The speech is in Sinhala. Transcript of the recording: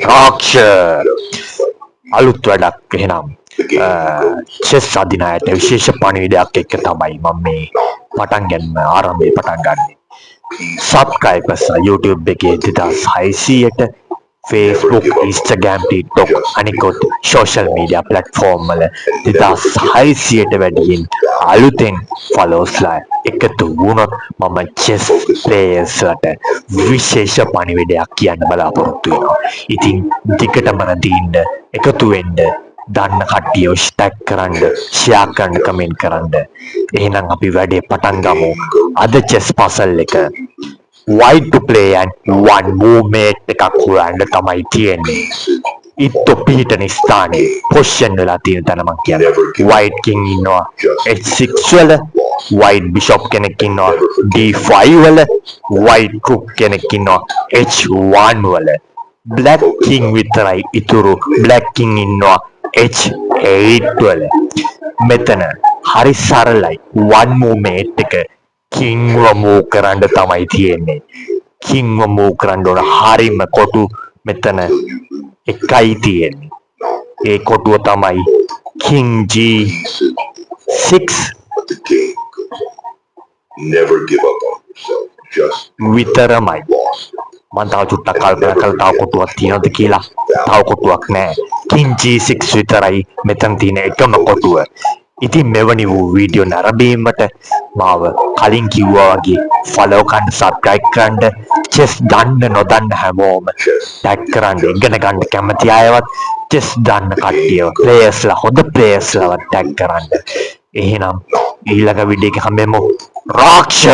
රාක්ෂ අලුත් වැඩක් එහෙනම් චෙස් අධිනායට විශේෂ පණිවිඩයක් එක්ක තමයි මම මේ පටන් ගන්න ආරම්භය පටන් ගන්නේ. සබ්ස්ක්‍රයිබර්ස් YouTube එකේ 2600ට Facebook, Instagram, TikTok අනිකුත් social media platform වල 2600ට වැඩියෙන් අලුතෙන් followsලා එකතු වුණොත් මම chess playersලට විශේෂ පණිවිඩයක් කියන්න බලාපොරොත්තු වෙනවා. ඉතින් දිගටම රැඳින්න එකතු වෙන්න දන්න කට්ටිය ටැග් කරන්න, ෂෙයා කරන්න, කමෙන්ට් කරන්න. එහෙනම් අපි වැඩේ පටන් ගමු. අද chess puzzle එක white to play and one movement එකක් හොයන්න තමයි තියෙන්නේ. ඉත්තු පිහිටන ස්ථානේ පොසිෂන් වෙලා තියෙන තැන මං කියන්නේ. white king ඉන්නවා h6 වල, white bishop කෙනෙක් ඉන්නවා d5 වල, white rook කෙනෙක් ඉන්නවා h1 වල. black king විතරයි ඉතුරු. black king ඉන්නවා h8 වල. මෙතන හරි සරලයි. one movement එක කිංව මූව් කරන්න තමයි තියෙන්නේ. කිංව මූව් කරන්න ඕන හරිම කොටු මෙතන එකයි තියෙන්නේ. ඒ කොටුව තමයි king g6 විතරමයි. මම තව චුට්ටක් කල්පනා කරලා තව කොටුවක් තියෙනවද කියලා. තව කොටුවක් නැහැ. king g6 විතරයි මෙතන තියෙන එකම කොටුව. ඉතින් මෙවැනි වූ වීඩියෝ නරඹීමට මාව කලින් කිව්වා වගේ ෆලෝ කරන්න, සබ්ස්ක්‍රයිබ් කරන්න, චෙස් දන්න නොදන්න හැමෝම ටැග් කරන්න, ඉගෙන ගන්න කැමති අයවත් චෙස් දන්න කට්ටියව, ප්ලේයර්ස්ලා, හොඳ ප්ලේයර්ස්ලාවත් ටැග් කරන්න. එහෙනම් ඊළඟ වීඩියෝ එක හම්බෙමු. රාක්ෂ